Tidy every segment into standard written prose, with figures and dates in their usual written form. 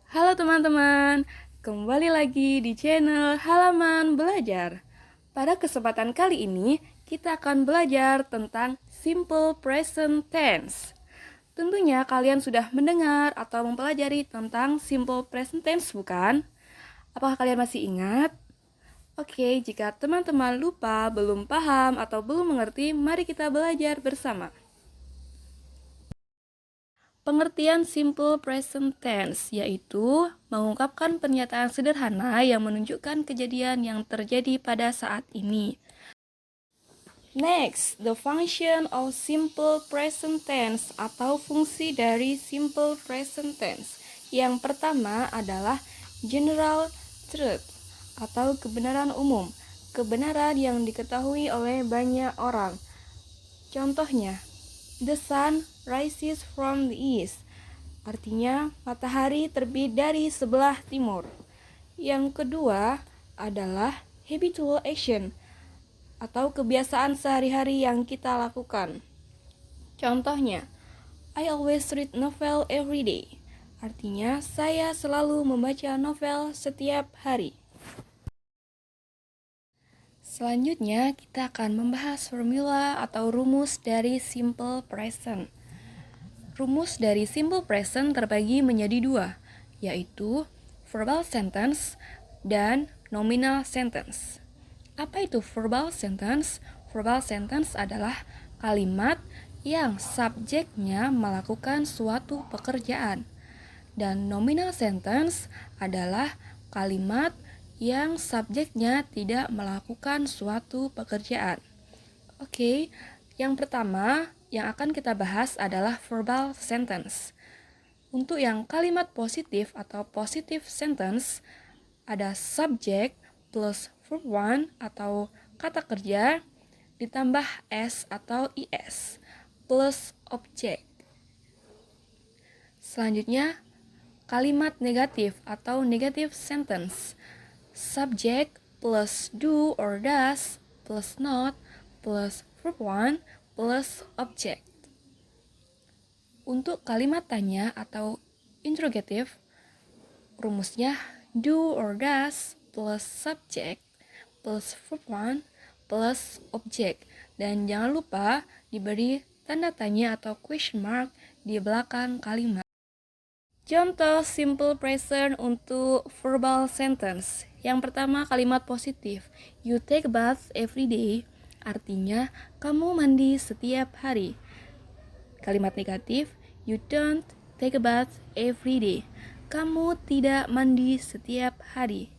Halo teman-teman, kembali lagi di channel Halaman Belajar. Pada kesempatan kali ini, kita akan belajar tentang simple present tense. Tentunya kalian sudah mendengar atau mempelajari tentang simple present tense, bukan? Apakah kalian masih ingat? Oke, jika teman-teman lupa, belum paham, atau belum mengerti, mari kita belajar bersama. Pengertian simple present tense yaitu mengungkapkan pernyataan sederhana yang menunjukkan kejadian yang terjadi pada saat ini. Next, the function of simple present tense atau fungsi dari simple present tense. Yang pertama adalah general truth atau kebenaran umum, kebenaran yang diketahui oleh banyak orang. Contohnya, the sun rises from the east. Artinya, matahari terbit dari sebelah timur. Yang kedua adalah habitual action atau kebiasaan sehari-hari yang kita lakukan. Contohnya, I always read novel every day. Artinya, saya selalu membaca novel setiap hari. Selanjutnya, kita akan membahas formula atau rumus dari simple present. Rumus dari simple present terbagi menjadi dua, yaitu verbal sentence dan nominal sentence. Apa itu verbal sentence? Verbal sentence adalah kalimat yang subjeknya melakukan suatu pekerjaan. Dan nominal sentence adalah kalimat yang subjeknya tidak melakukan suatu pekerjaan. Oke, yang pertama yang akan kita bahas adalah verbal sentence. Untuk yang kalimat positif atau positive sentence, ada subject plus verb one atau kata kerja ditambah s atau is plus object. Selanjutnya, kalimat negatif atau negative sentence. Subject plus do or does plus not plus verb one plus object. Untuk kalimat tanya atau interrogative, rumusnya do or does plus subject plus verb one plus object. Dan jangan lupa diberi tanda tanya atau question mark di belakang kalimat. Contoh simple present untuk verbal sentence. Yang pertama kalimat positif. You take a bath every day. Artinya kamu mandi setiap hari. Kalimat negatif. You don't take a bath every day. Kamu tidak mandi setiap hari.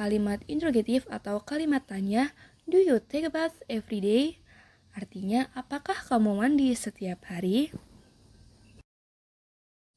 Kalimat interrogatif atau kalimat tanya. Do you take a bath every day? Artinya apakah kamu mandi setiap hari?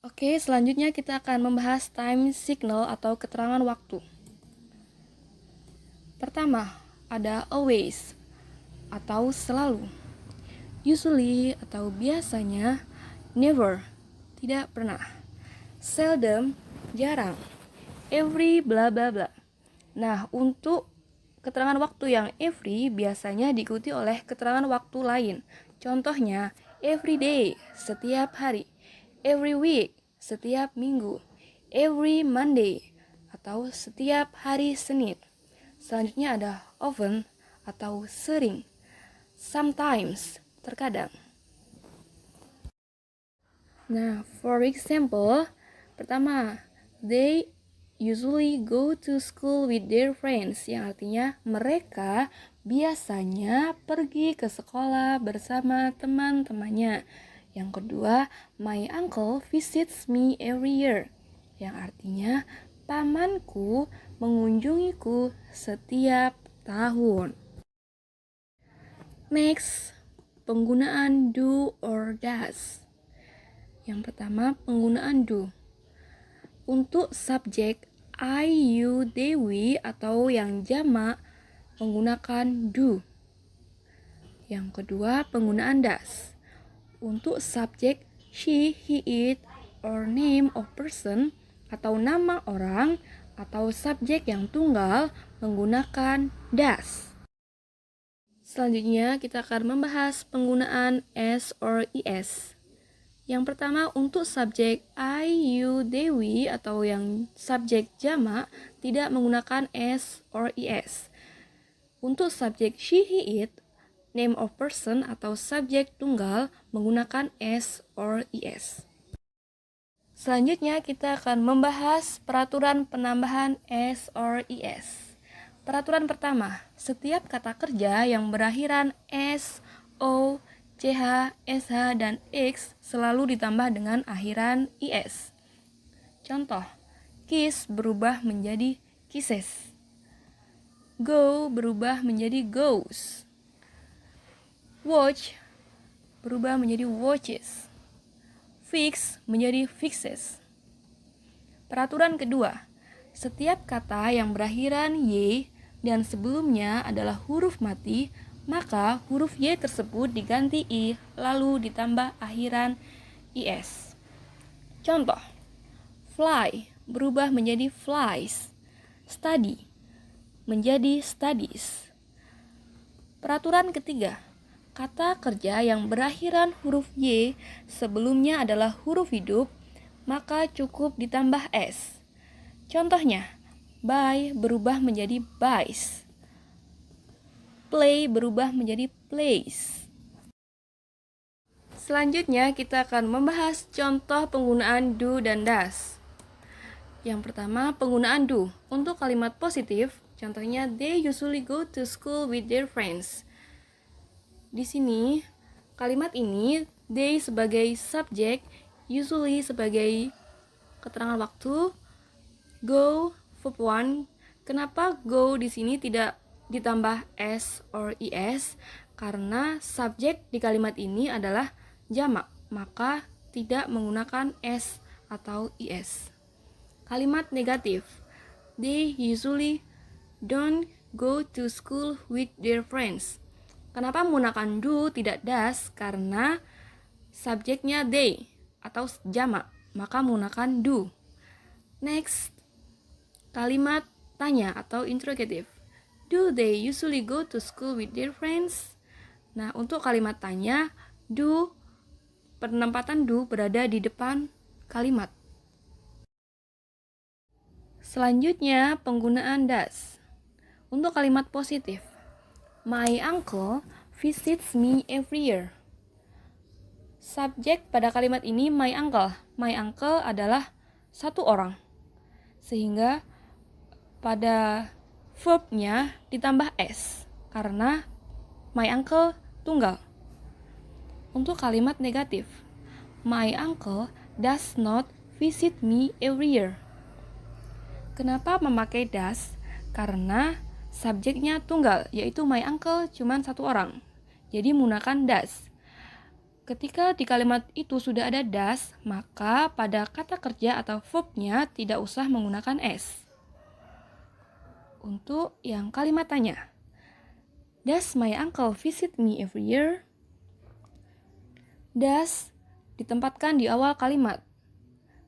Oke, selanjutnya kita akan membahas time signal atau keterangan waktu. Pertama, ada always atau selalu. Usually atau biasanya, never, tidak pernah. Seldom, jarang. Every, bla bla bla. Nah, untuk keterangan waktu yang every biasanya diikuti oleh keterangan waktu lain. Contohnya, every day, setiap hari. Every week, setiap minggu. Every Monday, atau setiap hari Senin. Selanjutnya ada often, atau sering. Sometimes, terkadang. Nah, for example, pertama, they usually go to school with their friends, yang artinya mereka biasanya pergi ke sekolah bersama teman-temannya. Yang kedua, my uncle visits me every year, yang artinya pamanku mengunjungiku setiap tahun. Next, penggunaan do or does. Yang pertama, penggunaan do. Untuk subjek I, you, Dewi atau yang jamak menggunakan do. Yang kedua, penggunaan does. Untuk subjek she, he, it, or name of person atau nama orang atau subjek yang tunggal menggunakan does. Selanjutnya kita akan membahas penggunaan s or is. Yang pertama, untuk subjek I, you, Dewi atau yang subjek jamak tidak menggunakan s or es. Untuk subjek she, he, it, name of person atau subjek tunggal menggunakan s or es. Selanjutnya kita akan membahas peraturan penambahan s or es. Peraturan pertama, setiap kata kerja yang berakhiran s, o, ch, sh, dan x selalu ditambah dengan akhiran is. Contoh, kiss berubah menjadi kisses. Go berubah menjadi goes. Watch berubah menjadi watches. Fix menjadi fixes. Peraturan kedua, setiap kata yang berakhiran y dan sebelumnya adalah huruf mati, maka huruf y tersebut diganti i lalu ditambah akhiran is. Contoh, fly berubah menjadi flies. Study menjadi studies. Peraturan ketiga, kata kerja yang berakhiran huruf y sebelumnya adalah huruf hidup, maka cukup ditambah s. Contohnya, buy berubah menjadi buys. Play berubah menjadi plays. Selanjutnya kita akan membahas contoh penggunaan do dan does. Yang pertama, penggunaan do. Untuk kalimat positif, contohnya they usually go to school with their friends. Di sini, kalimat ini they sebagai subjek, usually sebagai keterangan waktu, go verb 1. Kenapa go di sini tidak ditambah s or es? Karena subjek di kalimat ini adalah jamak, maka tidak menggunakan s atau es. Kalimat negatif, they usually don't go to school with their friends. Kenapa menggunakan do tidak does? Karena subjeknya they atau jamak, maka menggunakan do. Next, kalimat tanya atau interrogative. Do they usually go to school with their friends? Nah, untuk kalimat tanya, do, penempatan do berada di depan kalimat. Selanjutnya, penggunaan does. Untuk kalimat positif, my uncle visits me every year. Subjek pada kalimat ini my uncle. My uncle adalah satu orang. Sehingga pada verbnya ditambah s karena my uncle tunggal. Untuk kalimat negatif, my uncle does not visit me every year. Kenapa memakai does? Karena subjeknya tunggal, yaitu my uncle cuma satu orang. Jadi menggunakan does. Ketika di kalimat itu sudah ada does, maka pada kata kerja atau verbnya tidak usah menggunakan s. Untuk yang kalimat tanya, does my uncle visit me every year? Does ditempatkan di awal kalimat.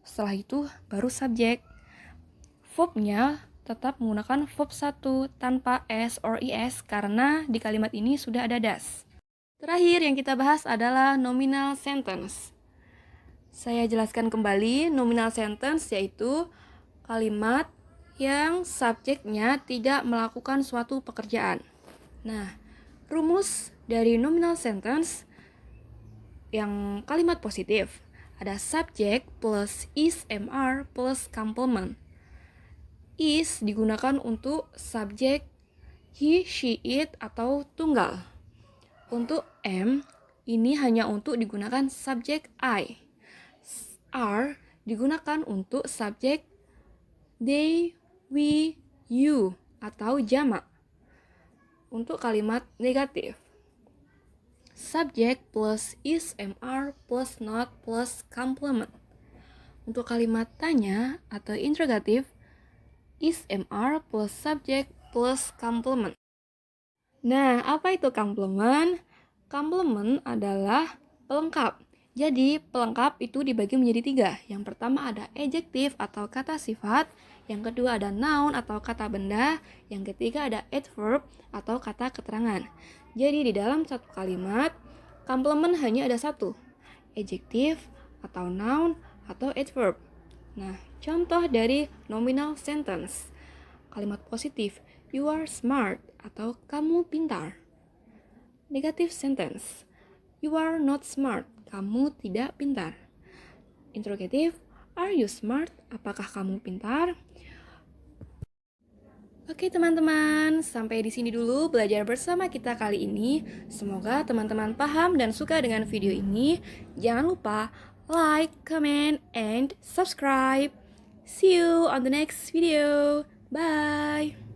Setelah itu baru subjek. Verbnya tetap menggunakan verb 1 tanpa s or es karena di kalimat ini sudah ada does. Terakhir yang kita bahas adalah nominal sentence. Saya jelaskan kembali, nominal sentence yaitu kalimat yang subjeknya tidak melakukan suatu pekerjaan. Nah, rumus dari nominal sentence yang kalimat positif ada subjek plus is, mr plus complement. Is digunakan untuk subjek he, she, it atau tunggal. Untuk m ini hanya untuk digunakan subjek I. R digunakan untuk subjek they, we, you atau jamak. Untuk kalimat negatif, subjek plus is, mr plus not plus complement. Untuk kalimat tanya atau interrogatif, is, mr plus subjek plus complement. Nah, apa itu complement? Complement adalah pelengkap. Jadi, pelengkap itu dibagi menjadi 3. Yang pertama ada adjektif atau kata sifat. Yang kedua ada noun atau kata benda. Yang ketiga ada adverb atau kata keterangan. Jadi, di dalam satu kalimat, complement hanya ada satu. Adjektif, atau noun, atau adverb. Nah, contoh dari nominal sentence. Kalimat positif, you are smart atau kamu pintar. Negative sentence, you are not smart, kamu tidak pintar. Interrogative, are you smart? Apakah kamu pintar? Oke teman-teman, sampai di sini dulu belajar bersama kita kali ini. Semoga teman-teman paham dan suka dengan video ini. Jangan lupa like, comment, and subscribe. See you on the next video. Bye.